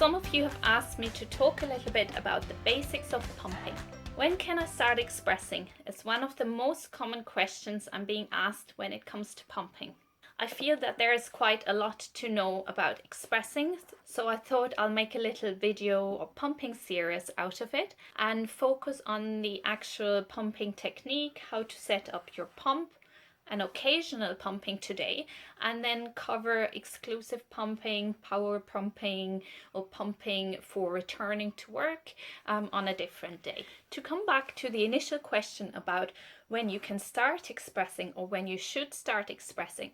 Some of you have asked me to talk a little bit about the basics of pumping. When can I start expressing is one of the most common questions I'm being asked when it comes to pumping. I feel that there is quite a lot to know about expressing, so I thought I'll make a little video or pumping series out of it and focus on the actual pumping technique, how to set up your pump, an occasional pumping today, and then cover exclusive pumping, power pumping, or pumping for returning to work on a different day. To come back to the initial question about when you can start expressing or when you should start expressing,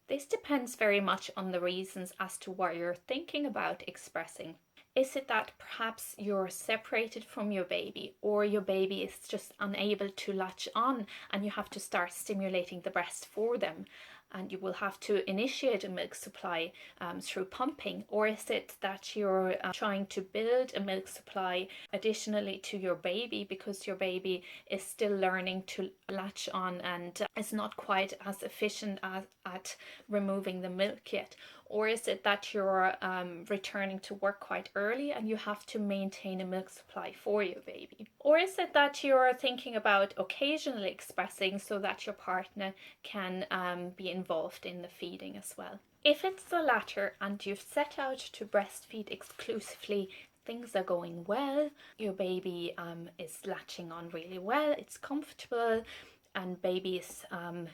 this depends very much on the reasons as to why you're thinking about expressing. Is it that perhaps you're separated from your baby, or your baby is just unable to latch on and you have to start stimulating the breast for them and you will have to initiate a milk supply through pumping? Or is it that you're trying to build a milk supply additionally to your baby because your baby is still learning to latch on and is not quite as efficient at removing the milk yet? Or is it that you're returning to work quite early and you have to maintain a milk supply for your baby? Or is it that you're thinking about occasionally expressing so that your partner can be involved in the feeding as well? If it's the latter and you've set out to breastfeed exclusively, things are going well, your baby is latching on really well, it's comfortable, and baby is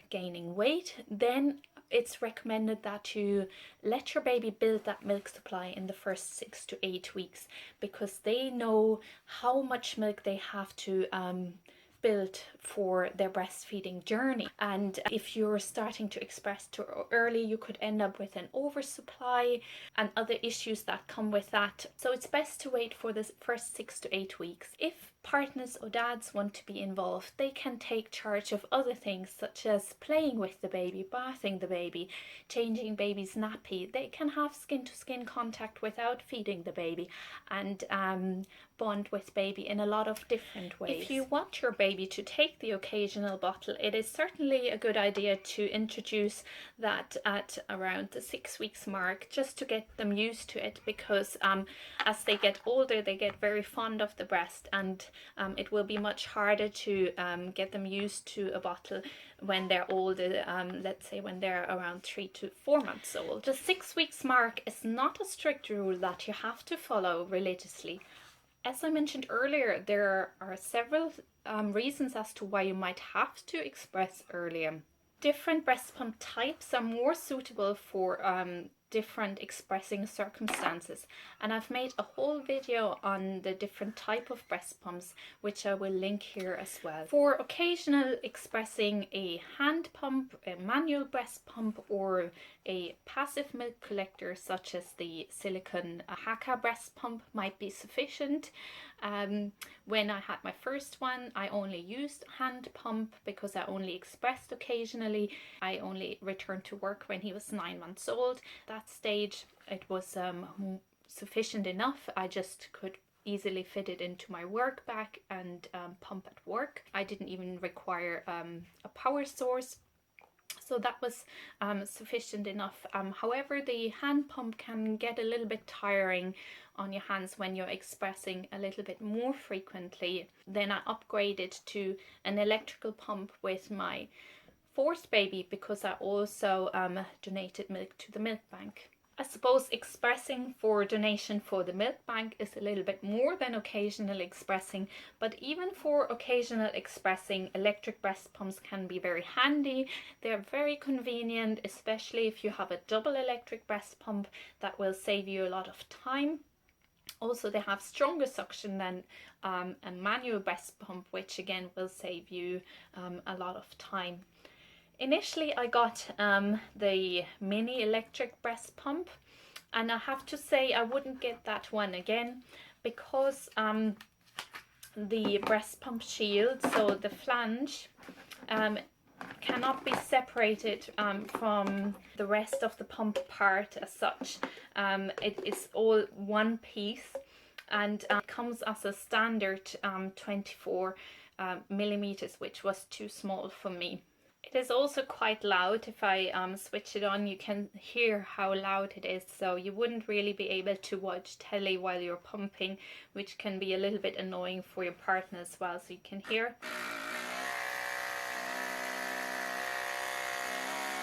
gaining weight, then it's recommended that you let your baby build that milk supply in the first 6 to 8 weeks, because they know how much milk they have to build for their breastfeeding journey. And if you're starting to express too early, you could end up with an oversupply and other issues that come with that. So it's best to wait for the first 6 to 8 weeks. If partners or dads want to be involved, they can take charge of other things such as playing with the baby, bathing the baby, changing baby's nappy. They can have skin-to-skin contact without feeding the baby and bond with baby in a lot of different ways. If you want your baby to take the occasional bottle, it is certainly a good idea to introduce that at around the 6 weeks mark, just to get them used to it, because as they get older they get very fond of the breast, and it will be much harder to get them used to a bottle when they're older, let's say when they're around 3 to 4 months old. The 6 weeks mark is not a strict rule that you have to follow religiously. As I mentioned earlier, there are several reasons as to why you might have to express earlier. Different breast pump types are more suitable for different expressing circumstances, and I've made a whole video on the different type of breast pumps, which I will link here as well. For occasional expressing, a hand pump, a manual breast pump, or a passive milk collector such as the silicone HAAKAA breast pump might be sufficient. When I had my first one, I only used hand pump because I only expressed occasionally. I only returned to work when he was 9 months old. That stage it was sufficient enough. I just could easily fit it into my work bag and pump at work. I didn't even require a power source. So that was sufficient enough. However, the hand pump can get a little bit tiring on your hands when you're expressing a little bit more frequently. Then I upgraded to an electrical pump with my fourth baby because I also donated milk to the milk bank. I suppose expressing for donation for the milk bank is a little bit more than occasional expressing, but even for occasional expressing, electric breast pumps can be very handy. They're very convenient, especially if you have a double electric breast pump. That will save you a lot of time. Also, they have stronger suction than a manual breast pump, which again will save you a lot of time. Initially I got the mini electric breast pump, and I have to say I wouldn't get that one again because the breast pump shield, so the flange, cannot be separated from the rest of the pump part as such. It is all one piece, and it comes as a standard 24 millimeters, which was too small for me. It is also quite loud. If I switch it on, you can hear how loud it is, so you wouldn't really be able to watch telly while you're pumping, which can be a little bit annoying for your partner as well. So you can hear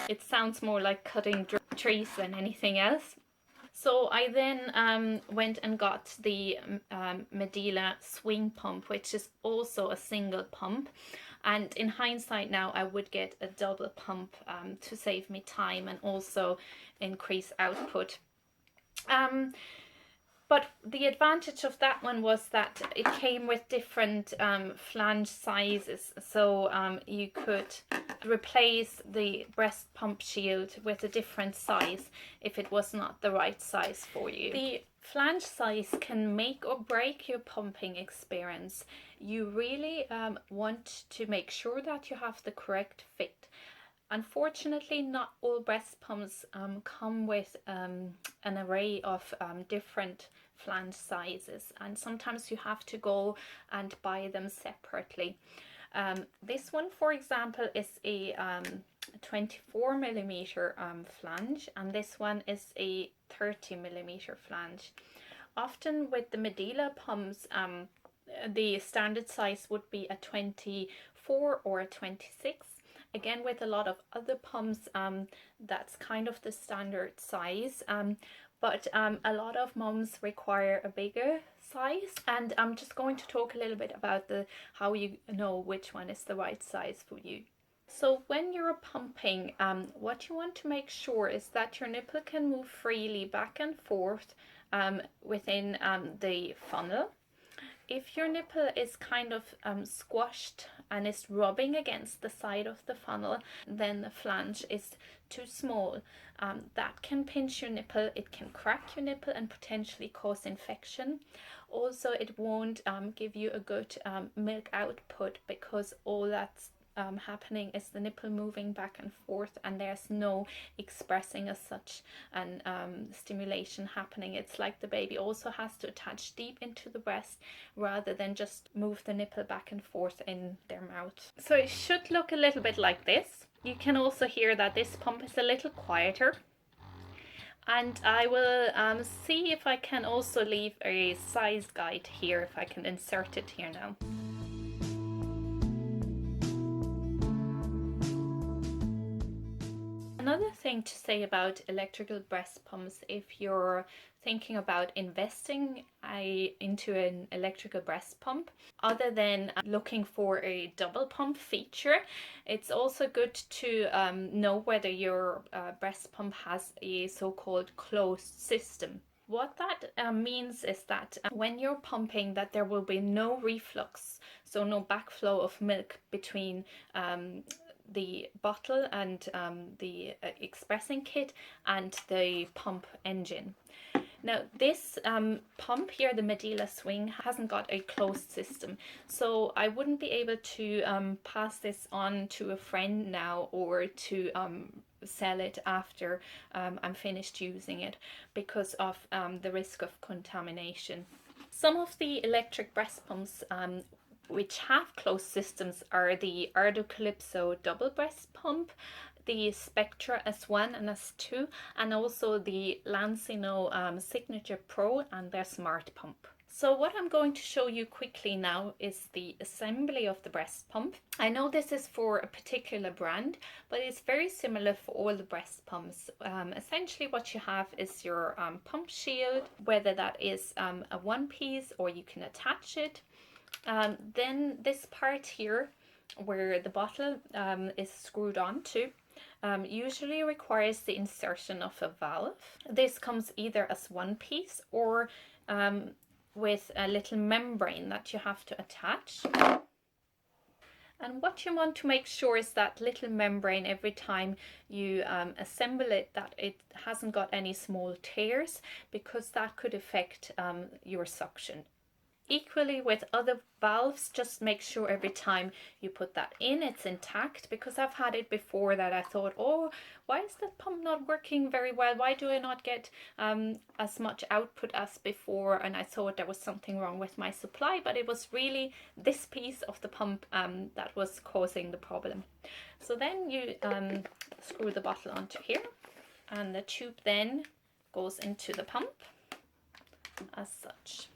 it sounds more like cutting trees than anything else. So I then went and got the MEDELA swing pump, which is also a single pump. And in hindsight now, I would get a double pump to save me time and also increase output. But the advantage of that one was that it came with different flange sizes, so you could replace the breast pump shield with a different size if it was not the right size for you. The flange size can make or break your pumping experience. You really want to make sure that you have the correct fit. Unfortunately, not all breast pumps come with an array of different flange sizes, and sometimes you have to go and buy them separately. This one, for example, is a 24mm flange, and this one is a 30mm flange. Often with the MEDELA pumps, the standard size would be a 24 or a 26. Again, with a lot of other pumps, that's kind of the standard size, but a lot of mums require a bigger size, and I'm just going to talk a little bit about how you know which one is the right size for you. So when you're pumping, what you want to make sure is that your nipple can move freely back and forth within the funnel. If your nipple is kind of squashed and is rubbing against the side of the funnel, then the flange is too small. That can pinch your nipple, it can crack your nipple and potentially cause infection. Also, it won't give you a good milk output, because all that's happening is the nipple moving back and forth, and there's no expressing as such and stimulation happening. It's like the baby also has to attach deep into the breast rather than just move the nipple back and forth in their mouth. So it should look a little bit like this. You can also hear that this pump is a little quieter, and I will see if I can also leave a size guide here, if I can insert it here now. Another thing to say about electrical breast pumps, if you're thinking about investing into an electrical breast pump, other than looking for a double pump feature, it's also good to know whether your breast pump has a so-called closed system. What that means is that when you're pumping, that there will be no reflux, so no backflow of milk between the bottle and the expressing kit and the pump engine. Now this pump here, the MEDELA Swing, hasn't got a closed system, so I wouldn't be able to pass this on to a friend now, or to sell it after I'm finished using it, because of the risk of contamination. Some of the electric breast pumps which have closed systems are the HAAKAA double breast pump, the SPECTRA S1 and S2, and also the LANSINOH Signature Pro and their smart pump. So what I'm going to show you quickly now is the assembly of the breast pump. I know this is for a particular brand, but it's very similar for all the breast pumps. Essentially what you have is your pump shield, whether that is a one piece or you can attach it. Then this part here, where the bottle is screwed onto, usually requires the insertion of a valve. This comes either as one piece or with a little membrane that you have to attach. And what you want to make sure is that little membrane, every time you assemble it, that it hasn't got any small tears, because that could affect your suction. Equally with other valves, just make sure every time you put that in, it's intact, because I've had it before that I thought, oh, why is the pump not working very well? Why do I not get as much output as before? And I thought there was something wrong with my supply, but it was really this piece of the pump that was causing the problem. So then you screw the bottle onto here, and the tube then goes into the pump as such.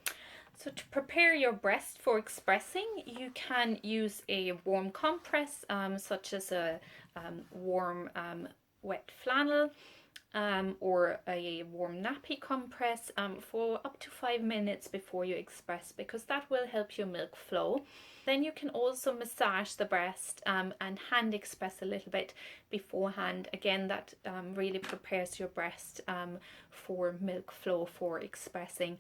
So to prepare your breast for expressing, you can use a warm compress, such as a warm wet flannel, or a warm nappy compress for up to 5 minutes before you express, because that will help your milk flow. Then you can also massage the breast and hand express a little bit beforehand. Again, that really prepares your breast for milk flow, for expressing.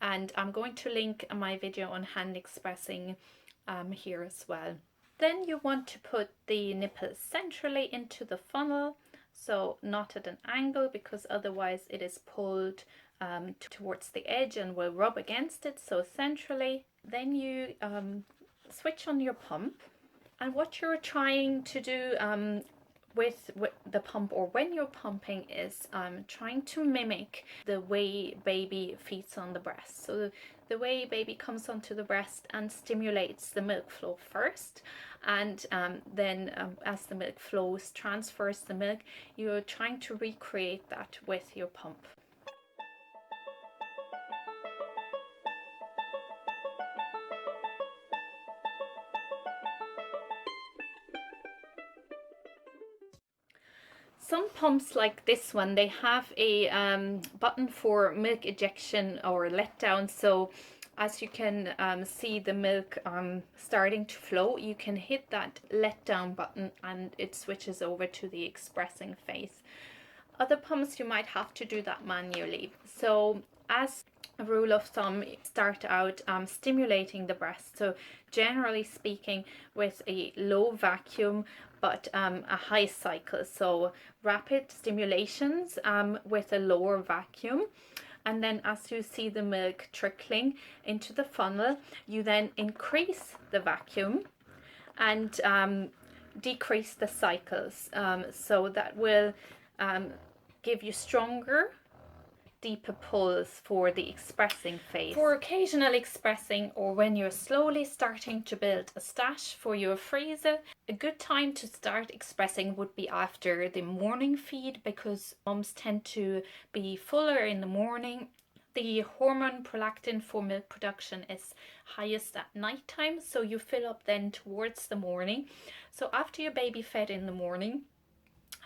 And I'm going to link my video on hand expressing here as well. Then you want to put the nipple centrally into the funnel, so not at an angle, because otherwise it is pulled towards the edge and will rub against it. So centrally. Then you switch on your pump, and what you're trying to do with the pump, or when you're pumping, is trying to mimic the way baby feeds on the breast. So the way baby comes onto the breast and stimulates the milk flow first, and then as the milk flows, transfers the milk, you're trying to recreate that with your pump. Some pumps like this one, they have a button for milk ejection or letdown. So as you can see the milk starting to flow, you can hit that letdown button and it switches over to the expressing phase. Other pumps you might have to do that manually. So as a rule of thumb, start out stimulating the breast. So generally speaking, with a low vacuum but a high cycle. So rapid stimulations with a lower vacuum. And then as you see the milk trickling into the funnel, you then increase the vacuum and decrease the cycles. So that will give you stronger, deeper pulls for the expressing phase. For occasional expressing, or when you're slowly starting to build a stash for your freezer, a good time to start expressing would be after the morning feed, because moms tend to be fuller in the morning. The hormone prolactin for milk production is highest at night time, so you fill up then towards the morning. So after your baby fed in the morning,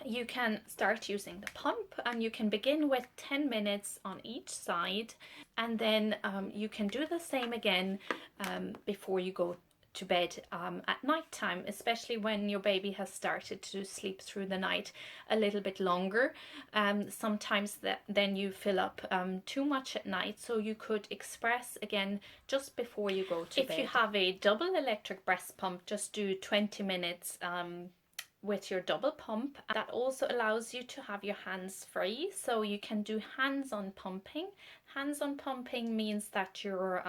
you can start using the pump, and you can begin with 10 minutes on each side, and then you can do the same again before you go to bed at night time, especially when your baby has started to sleep through the night a little bit longer. Sometimes then you fill up too much at night, so you could express again just before you go to bed. If you have a double electric breast pump, just do 20 minutes with your double pump. That also allows you to have your hands free, so you can do hands-on pumping. Hands-on pumping means that you're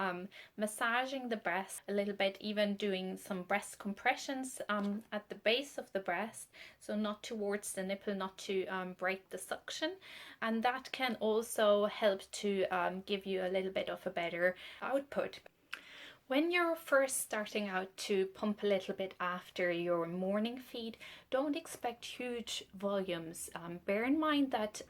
massaging the breast a little bit, even doing some breast compressions at the base of the breast, so not towards the nipple, not to break the suction, and that can also help to give you a little bit of a better output. When you're first starting out to pump a little bit after your morning feed, don't expect huge volumes. Bear in mind that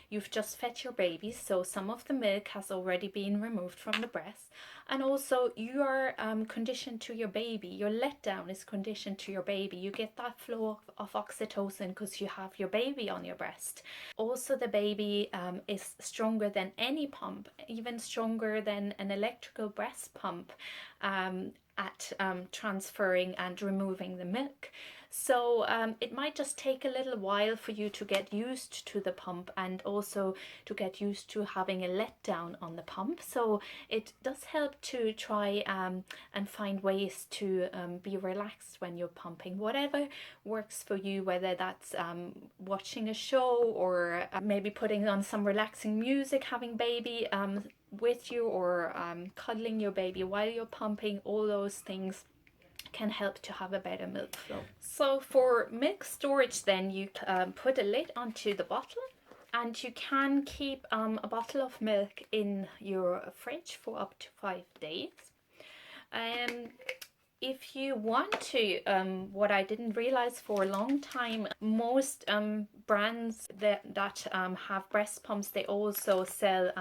you've just fed your baby, so some of the milk has already been removed from the breast, and also you are conditioned to your baby. Your letdown is conditioned to your baby. You get that flow of oxytocin because you have your baby on your breast. Also, the baby is stronger than any pump, even stronger than an electrical breast pump at transferring and removing the milk. So it might just take a little while for you to get used to the pump, and also to get used to having a letdown on the pump. So it does help to try and find ways to be relaxed when you're pumping, whatever works for you, whether that's watching a show or maybe putting on some relaxing music, having baby with you, or cuddling your baby while you're pumping, all those things can help to have a better milk flow. So for milk storage then, you put a lid onto the bottle, and you can keep a bottle of milk in your fridge for up to 5 days. If you want to, what I didn't realize for a long time, most brands that have breast pumps, they also sell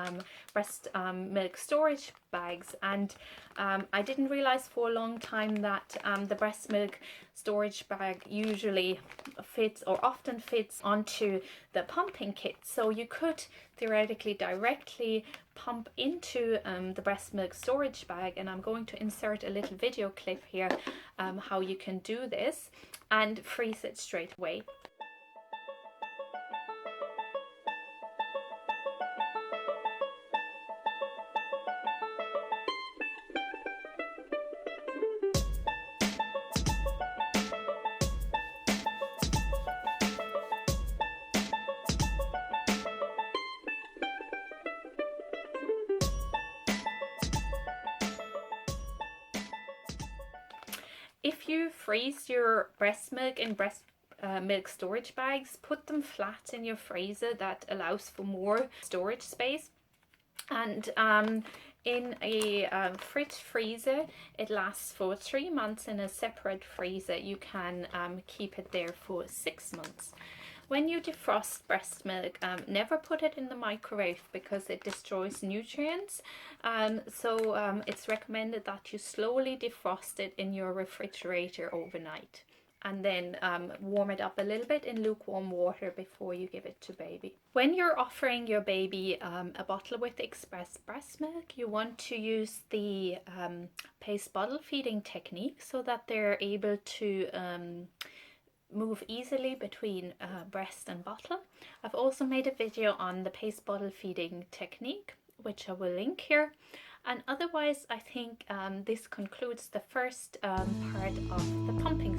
breast milk storage bags, and I didn't realize for a long time that the breast milk storage bag usually fits, or often fits, onto the pumping kit. So you could theoretically directly pump into the breast milk storage bag, and I'm going to insert a little video clip here how you can do this, and freeze it straight away. If you freeze your breast milk in breast milk storage bags, put them flat in your freezer. That allows for more storage space. And in a fridge freezer, it lasts for 3 months. In a separate freezer, you can keep it there for 6 months. When you defrost breast milk, never put it in the microwave because it destroys nutrients. So it's recommended that you slowly defrost it in your refrigerator overnight, and then warm it up a little bit in lukewarm water before you give it to baby. When you're offering your baby a bottle with express breast milk, you want to use the paste bottle feeding technique so that they're able to move easily between breast and bottle. I've also made a video on the paste bottle feeding technique, which I will link here. And otherwise, I think this concludes the first part of the pumping